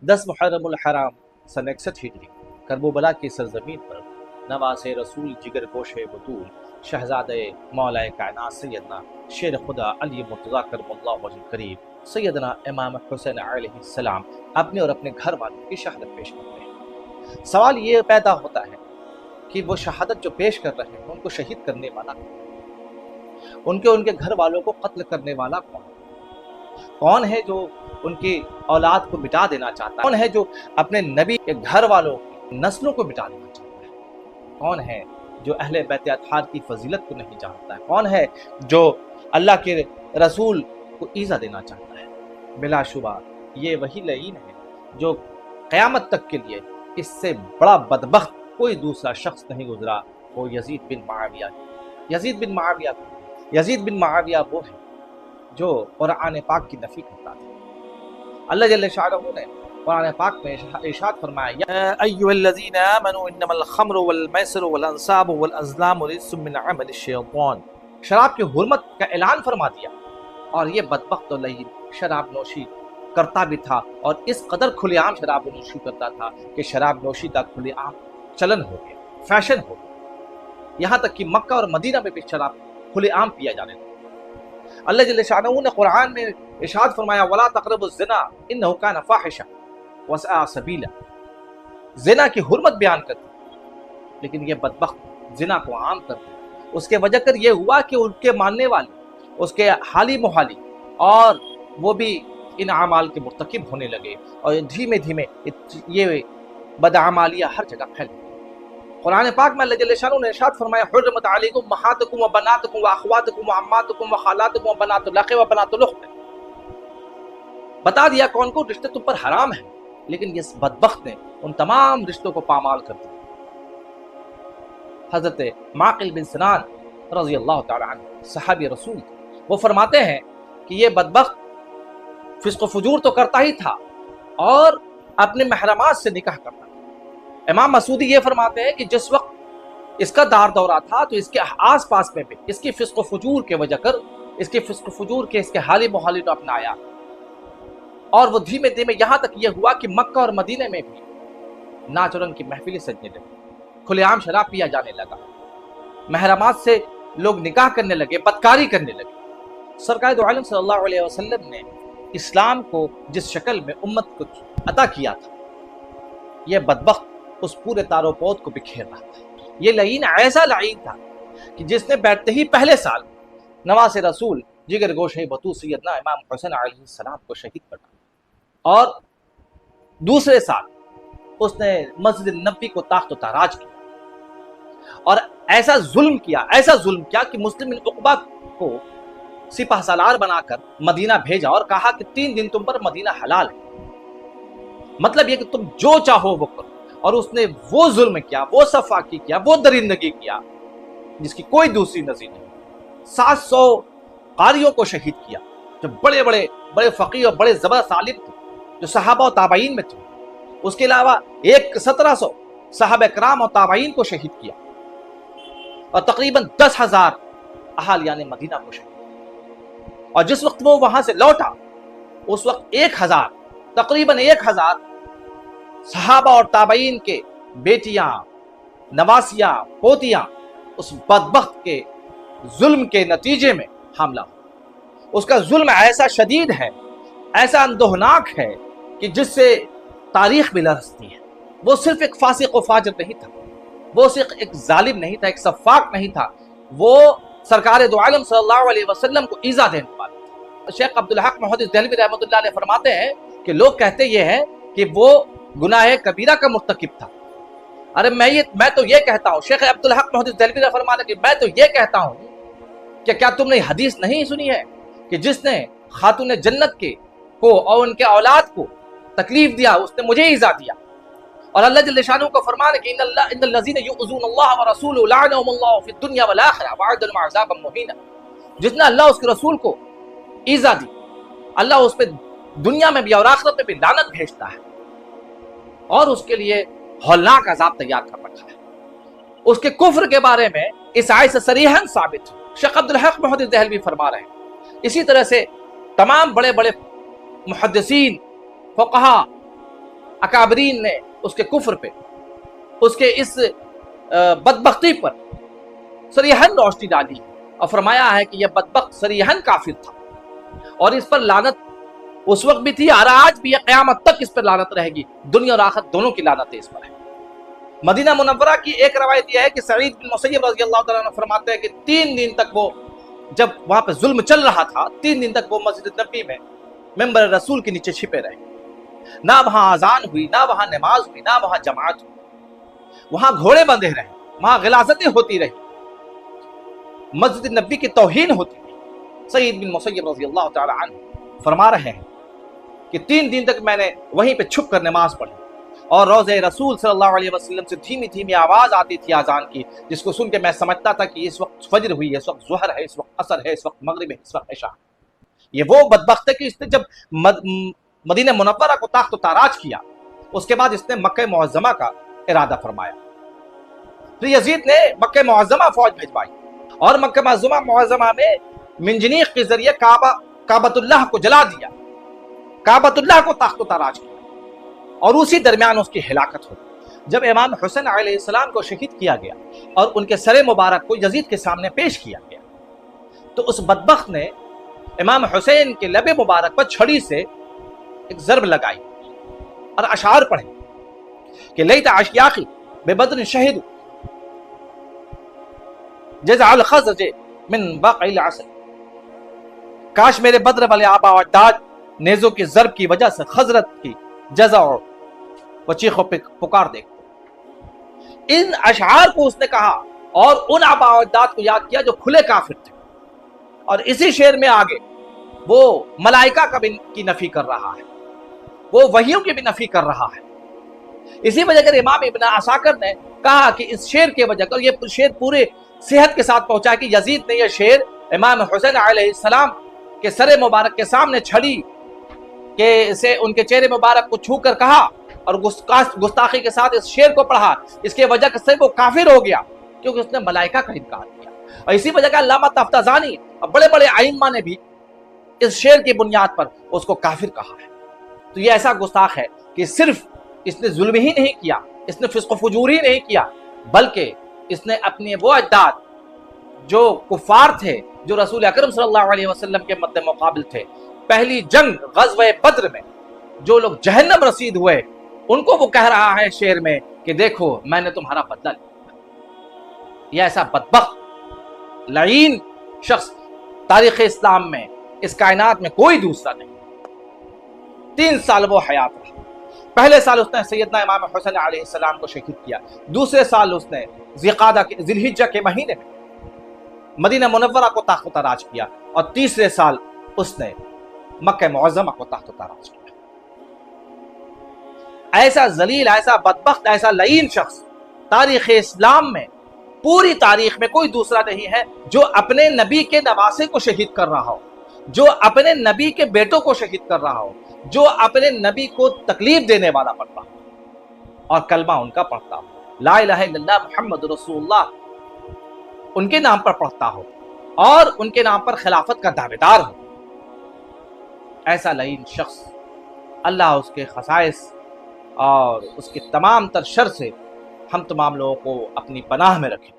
10 मुहर्रमुल हराम सन 61 हिजरी करबला की सरजमीन पर नवासे रसूल जिगर गोशे बतूल शहजादे मौलाए कायनात सैयदना शेर खुदा अली मुर्तज़ा करमल्लाहु वजह करीम सैयदना इमाम हुसैन अलैहिस्सलाम अपने और अपने घर वालों की शहादत पेश करते हैं। सवाल ये पैदा होता है कि वो शहादत जो पेश कर रहे हैं उनको शहीद करने वाला उनके घर वालों को कत्ल करने वाला कौन है? जो उनकी औलाद को मिटा देना चाहता है? कौन है जो अपने नबी के घर वालों की नस्लों को मिटा देना चाहता है? कौन है जो अहले बैत अतहार की फजीलत को नहीं जानता है? कौन है जो अल्लाह के रसूल को ईज़ा देना चाहता है? बिलाशुबा ये वही लईन है जो क़यामत तक के लिए इससे बड़ा बदबख्त कोई दूसरा शख्स नहीं गुजरा, वो यजीद बिन मुआविया। यजीद बिन मुआविया वो है जो कुरान पाक की नफी करता था। अल्लाह जल्ल शाअनुहु ने कुरान पाक में इरशाद फरमाया, या अय्युहल्लज़ीना आमनू इन्नमल खम्रु वल मैसिरु वल अंसाबु वल अज़लामु रिज्सुम मिन अमलिश शैतान। शराब की हुर्मत का ऐलान फरमा दिया, और ये बदबख्त लईन शराब नोशी करता भी था, और इस कदर खुलेआम शराब नोशी करता था कि शराब नोशी का खुलेआम चलन हो गया, फैशन हो गया। यहाँ तक कि मक्का और मदीना में भी शराब खुलेआम पिया जाने लगा। अल्लाह जल्ल शाअनुहु ने कुरान में इरशाद फरमाया, वला तक़रबुज़ ज़िना इन्नहु कान फ़ाहिशा व सआ सबीला। ज़िना की हुर्मत बयान कर दी, लेकिन ये बदबख्त ज़िना को आम कर दिया। उसके वजह कर ये हुआ कि उनके मानने वाले उसके हाली मुहाली और वो भी इन अमाल के मुर्तकिब होने लगे, और धीमे धीमे ये बदअमालियाँ हर जगह फैल गई। कुरान पाक में अल्लाह जल्ल शाअनुहु ने इरशाद फरमाया, हुर्रिमत अलैकुम उम्महातुकुम व बनातुकुम व अख़वातुकुम व अम्मातुकुम व खालातुकुम व बनातुल अख़ि व बनातुल उख़्त। बता दिया कौन कौन रिश्ते तुम पर हराम हैं, लेकिन इस बदबख्त ने उन तमाम रिश्तों को पामाल कर दिया। हज़रत माक़िल बिन सिनान रज़ी अल्लाह तआला अन्हु सहाबी रसूल थे, वो फरमाते हैं कि ये बदबख्त फिस्क़ व फुजूर तो करता ही था और अपने महरमात से निकाह करता था। इमाम मसूदी ये फरमाते हैं कि जिस वक्त इसका दार दौरा था तो इसके आस पास में भी इसकी फिस्क़ व फुजूर के वजह कर इसके हाली मुहाली को अपनाया, और वो धीमे धीमे यहाँ तक ये हुआ कि मक्का और मदीने में भी नाच रंग की महफिलें सजने लगी, खुलेआम शराब पिया जाने लगा, महरमात से लोग निकाह करने लगे, बदकारी करने लगे। सरकार दो आलम सल्लल्लाहु अलैहि वसल्लम ने इस्लाम को जिस शक्ल में उम्मत को अता किया था, यह बदबख्त उस पूरे तारोपोत को बिखेर रहा था। ये लईन ऐसा लईन था कि जिसने बैठते ही पहले साल नवासे रसूल जिगर गोशे बतू सैयदना इमाम हुसैन अलैहिस्सलाम को शहीद कर डाला, और दूसरे साल उसने मस्जिद नबी को ताख्त ताराज किया, और ऐसा जुल्म किया कि मुस्लिम उक़बा को सिपाह सालार बनाकर मदीना भेजा और कहा कि 3 दिन तुम पर मदीना हलाल है, मतलब ये कि तुम जो चाहो वो करो। और उसने वो जुल्म किया, वो सफाकी किया, वो दरिंदगी किया जिसकी कोई दूसरी नज़ीर नहीं। 700 कारियों को शहीद किया जो बड़े फ़क़ीह और बड़े ज़बरदस्त आलिम थे, जो सहाबा और ताबईन में थे। उसके अलावा 1700 सहाबा किराम और ताबईन को शहीद किया, और तकरीबन 10,000 अहालियाने मदीना को शहीद किया। और जिस वक्त वो वहां से लौटा उस वक्त तकरीबन 1000 सहाबा और ताबईन के बेटियां, नवासियां, पोतियां उस बदबख्त के जुल्म के नतीजे में हमला हुआ। उसका जुल्म ऐसा शदीद है, ऐसा अंदोहनाक है कि जिससे तारीख भी लरसती है। वो सिर्फ एक फासिक व फाजिर नहीं था, वो सिर्फ एक जालिम नहीं था, एक सफाक नहीं था, वो सरकार दो आलम सल्लल्लाहु अलैहि वसल्लम को ईज़ा देने वाला था। शेख अब्दुल हक मुहद्दिस देहलवी रहमतुल्लाह अलैह फरमाते हैं कि लोग कहते ये हैं कि वो गुनाह कबीरा का मुर्तकिब था। अरे मैं तो ये कहता हूँ, शेख अब्दुल हक मुहद्दिस देहलवी फरमाते कि मैं तो ये कहता हूँ कि क्या तुमने हदीस नहीं सुनी है कि जिसने खातून जन्नत को और उनके औलाद को तकलीफ दिया उसने मुझे ईज़ा दिया। और अल्लाह जल्ल शाअनुहु का फरमान है कि इन्नल्लज़ीना युअज़ूनल्लाह व रसूलहु लअनहुमुल्लाहु फिद दुनिया वल आखिरह व अअद्दा लहुम अज़ाबन मुहीना। जिसने अल्लाह उसके रसूल को ईज़ा दी, अल्लाह उस पे दुनिया में भी और आखिरत में भी लानत भेजता है, और उसके लिए हौलनाक अजाब तैयार कर रखा है। उसके कुफ्र के बारे में इस आयत से सरीहन साबित शेख अब्दुल हक मुहद्दिस देहलवी फरमा रहे हैं। इसी तरह से तमाम बड़े बड़े मुहद्दिसीन, फुक़हा اکابرین نے اس کے کفر پہ، اس کے اس بدبختی پر صریحاً روشنی ڈالی اور فرمایا ہے کہ یہ بدبخت صریحاً کافر تھا، اور اس پر لعنت اس وقت بھی تھی اور آج بھی قیامت تک اس پر لعنت رہے گی، دنیا اور آخرت دونوں کی لعنت اس پر ہے۔ مدینہ منورہ کی ایک روایت یہ ہے کہ سعید بن مسیب رضی اللہ تعالیٰ عنہ فرماتے ہیں کہ 3 دن تک وہ، جب وہاں پہ ظلم چل رہا تھا، 3 دن تک وہ مسجد نبی میں ممبر رسول کے نیچے چھپے رہے، نہ وہاں اذان ہوئی، نہ وہاں نماز ہوئی، نہ وہاں جماعت ہوئی، وہاں گھوڑے بندھے رہے، وہاں غلاظتیں ہوتی رہی، مسجد نبی کی توہین ہوتی رہی۔ سعید بن مسیب رضی اللہ تعالیٰ عنہ فرما رہے ہیں کہ 3 دن تک میں نے وہیں پہ چھپ کر نماز پڑھی، اور روضہ رسول صلی اللہ علیہ وسلم سے دھیمی دھیمی آواز آتی تھی اذان کی، جس کو سن کے میں سمجھتا تھا کہ اس وقت فجر ہوئی ہے، اس وقت ظہر ہے، اس وقت عصر ہے، اس وقت مغرب ہے، اس وقت عشاء ہے۔ یہ وہ بدبخت ہے کہ اس نے جب مدینہ منورہ کو تاخت و تاراج کیا، اس کے بعد اس نے مکہ معظمہ کا ارادہ فرمایا۔ پھر یزید نے مکہ معظمہ فوج بھیجوائی اور مکہ معظمہ میں منجنیق کے ذریعے کعبۃ اللہ کو جلا دیا، کعبۃ اللہ کو تاخت و تاراج کیا، اور اسی درمیان اس کی ہلاکت ہو۔ جب امام حسین علیہ السلام کو شہید کیا گیا اور ان کے سر مبارک کو یزید کے سامنے پیش کیا گیا، تو اس بدبخت نے امام حسین کے لب مبارک پر چھڑی سے ایک ضرب لگائی اور اشعار پڑھے کہ لیت اشیاقی ببدر شہید جزع الخزرج من بقع العسل، کاش میرے بدر والے آبا و اجداد نیزوں کی ضرب کی وجہ سے خزرت کی جزع و چیخ و پکار دیکھتے۔ ان اشعار کو اس نے کہا اور ان آبا و اجداد کو یاد کیا جو کھلے کافر تھے، اور اسی شعر میں آگے وہ ملائکہ کا بھی کی نفی کر رہا ہے، وہ وحیوں کی بھی نفی کر رہا ہے۔ اسی وجہ سے امام ابن عساکر نے کہا کہ اس شعر کے وجہ اور یہ شعر پورے صحت کے ساتھ پہنچا کہ یزید نے یہ شعر امام حسین علیہ السلام کے سر مبارک کے سامنے چھڑی کہ اسے ان کے چہرے مبارک کو چھو کر کہا اور گستاخی کے ساتھ اس شعر کو پڑھا، اس کے وجہ سے وہ کافر ہو گیا کیونکہ اس نے ملائکہ کا انکار کیا۔ اور اسی وجہ کا علامہ تفتازانی اور بڑے بڑے ائمہ نے بھی اس شعر کی بنیاد پر اس کو کافر کہا ہے۔ تو یہ ایسا گستاخ ہے کہ صرف اس نے ظلم ہی نہیں کیا، اس نے فسق و فجور ہی نہیں کیا، بلکہ اس نے اپنے وہ اجداد جو کفار تھے، جو رسول اکرم صلی اللہ علیہ وسلم کے مد مقابل تھے، پہلی جنگ غزوہ بدر میں جو لوگ جہنم رسید ہوئے، ان کو وہ کہہ رہا ہے شعر میں کہ دیکھو میں نے تمہارا بدلہ لیا۔ یہ ایسا بدبخت لعین شخص تاریخ اسلام میں، اس کائنات میں کوئی دوسرا نہیں۔ 3 سال وہ حیات رہا۔ پہلے سال اس نے سیدنا امام حسین علیہ السلام کو شہید کیا، دوسرے سال اس نے ذی الحجہ کے مہینے میں مدینہ منورہ کو تاخت و تاراج کیا، اور تیسرے سال اس نے مکہ معظمہ کو تاخت و تاراج کیا۔ ایسا ذلیل، ایسا بدبخت، ایسا لعین شخص تاریخ اسلام میں، پوری تاریخ میں کوئی دوسرا نہیں ہے جو اپنے نبی کے نواسے کو شہید کر رہا ہو، جو اپنے نبی کے بیٹوں کو شہید کر رہا ہو، جو اپنے نبی کو تکلیف دینے والا پڑتا ہو اور کلمہ ان کا پڑھتا ہو، لا الہ الا اللہ محمد رسول اللہ ان کے نام پر پڑھتا ہو اور ان کے نام پر خلافت کا دعویدار ہو۔ ایسا لعین شخص، اللہ اس کے خصائص اور اس کے تمام تر شر سے ہم تمام لوگوں کو اپنی پناہ میں رکھے۔